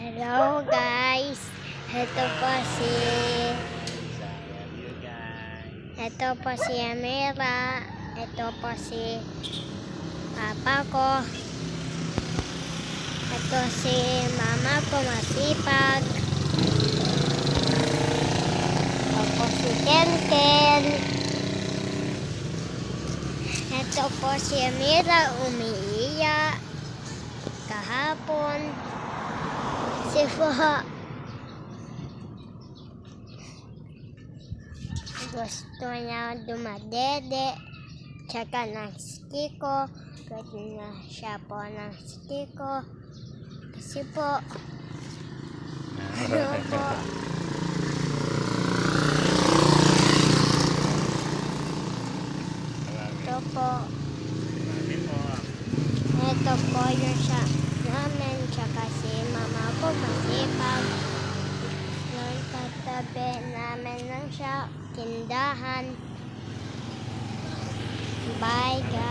Hello guys, ito po si Amira, ito po si papa ko, ito si mama ko masipag, ito po si Ken, ito po si Amira umiiyak kahapon. Si Fuha gusto niya dumadede tsaka ng stiko, gusto niya siya po ng stiko kasi po ano po ito po yung siya namin tsaka si mama ko masipag nung katabi namin lang siya tindahan. Bye guys.